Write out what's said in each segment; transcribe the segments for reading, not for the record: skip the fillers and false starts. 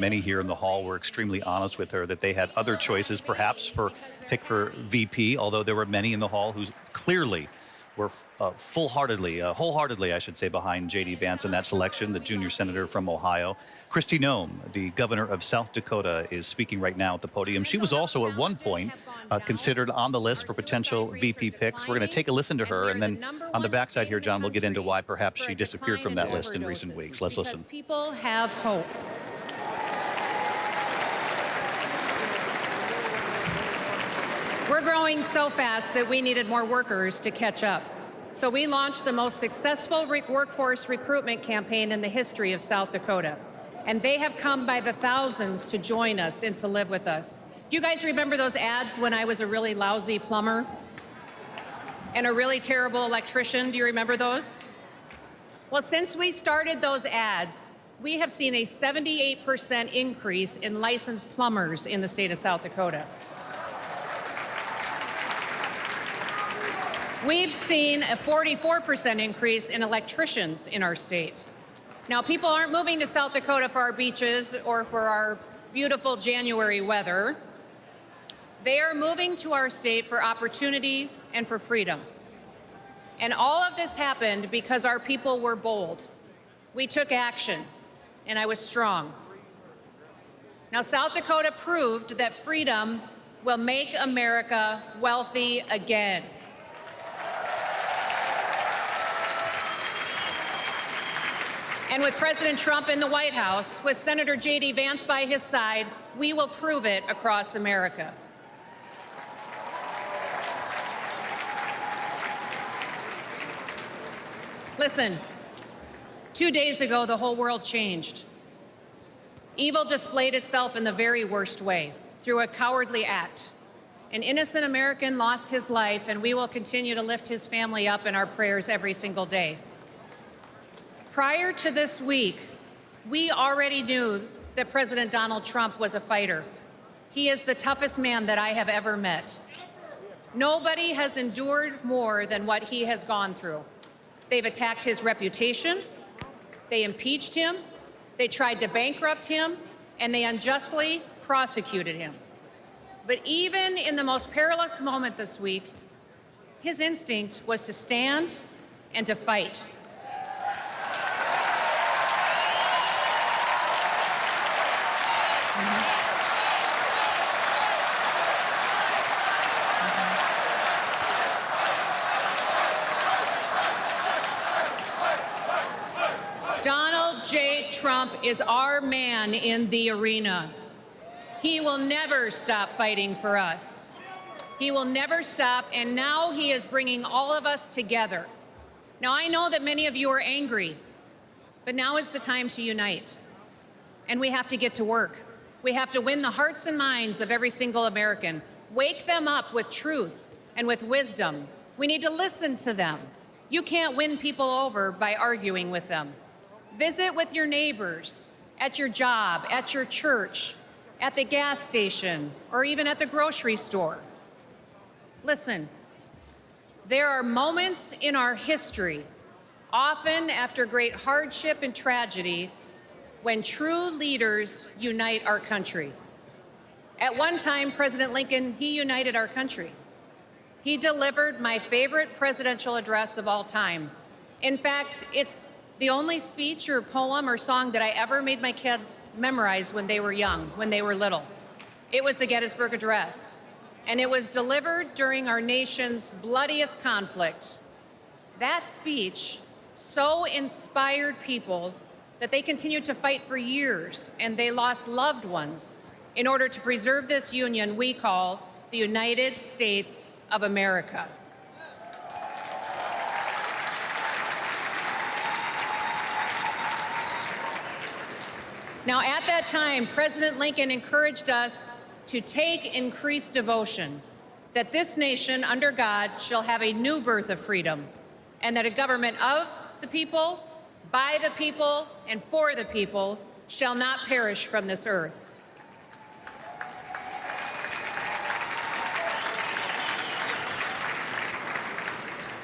Many here in the hall were extremely honest with her that they had other choices, perhaps for VP, although there were many in the hall who clearly were wholeheartedly, I should say, behind J.D. Vance in that selection, the junior senator from Ohio. Kristi Noem, the governor of South Dakota, is speaking right now at the podium. She was also at one point considered on the list for potential VP picks. We're going to take a listen to her, and then on the backside here, John, we'll get into why perhaps she disappeared from that list in recent weeks. Let's listen. People have hope. We're growing so fast that we needed more workers to catch up. So we launched the most successful workforce recruitment campaign in the history of South Dakota. And they have come by the thousands to join us and to live with us. Do you guys remember those ads when I was a really lousy plumber and a really terrible electrician? Do you remember those? Well, since we started those ads, we have seen a 78% increase in licensed plumbers in the state of South Dakota. We've seen a 44% increase in electricians in our state. Now, people aren't moving to South Dakota for our beaches or for our beautiful January weather. They are moving to our state for opportunity and for freedom. And all of this happened because our people were bold. We took action, and I was strong. Now, South Dakota proved that freedom will make America wealthy again. And with President Trump in the White House, with Senator J.D. Vance by his side, we will prove it across America. Listen, 2 days ago, the whole world changed. Evil displayed itself in the very worst way, through a cowardly act. An innocent American lost his life, and we will continue to lift his family up in our prayers every single day. Prior to this week, we already knew that President Donald Trump was a fighter. He is the toughest man that I have ever met. Nobody has endured more than what he has gone through. They've attacked his reputation, they impeached him, they tried to bankrupt him, and they unjustly prosecuted him. But even in the most perilous moment this week, his instinct was to stand and to fight. Donald J. Trump is our man in the arena. He will never stop fighting for us. He will never stop, and now he is bringing all of us together. Now, I know that many of you are angry, but now is the time to unite. And we have to get to work. We have to win the hearts and minds of every single American. Wake them up with truth and with wisdom. We need to listen to them. You can't win people over by arguing with them. Visit with your neighbors, at your job, at your church, at the gas station, or even at the grocery store. Listen, there are moments in our history, often after great hardship and tragedy, when true leaders unite our country. At one time, President Lincoln, he united our country. He delivered my favorite presidential address of all time. In fact, it's the only speech or poem or song that I ever made my kids memorize when they were young, when they were little. It was the Gettysburg Address, and it was delivered during our nation's bloodiest conflict. That speech so inspired people that they continued to fight for years, and they lost loved ones in order to preserve this union we call the United States of America. Now, at that time, President Lincoln encouraged us to take increased devotion, that this nation under God shall have a new birth of freedom, and that a government of the people, by the people, and for the people shall not perish from this earth.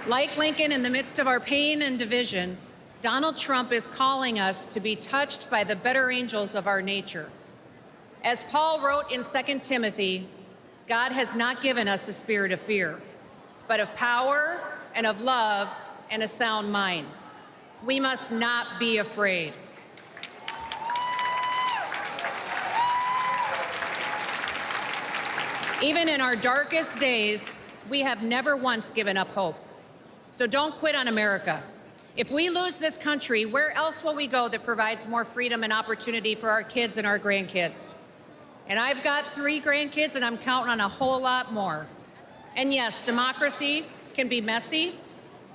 Like Lincoln, in the midst of our pain and division, Donald Trump is calling us to be touched by the better angels of our nature, As Paul wrote in 2 Timothy, God has not given us a spirit of fear, but of power and of love and a sound mind. We must not be afraid. Even in our darkest days, we have never once given up hope. So don't quit on America. If we lose this country, where else will we go that provides more freedom and opportunity for our kids and our grandkids? And I've got 3 grandkids, and I'm counting on a whole lot more. And yes, democracy can be messy,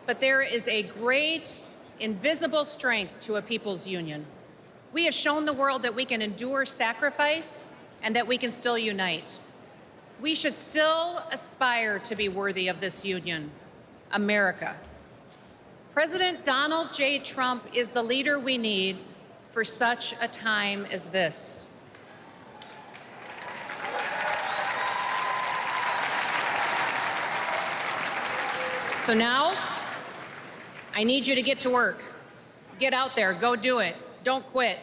but there is a great, invisible strength to a people's union. We have shown the world that we can endure sacrifice and that we can still unite. We should still aspire to be worthy of this union, America. President Donald J. Trump is the leader we need for such a time as this. So now, I need you to get to work. Get out there, go do it. Don't quit.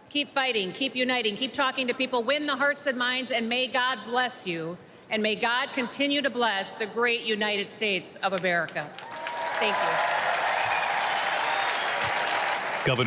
Keep fighting, keep uniting, keep talking to people, win the hearts and minds, and may God bless you, and may God continue to bless the great United States of America. Thank you. Governor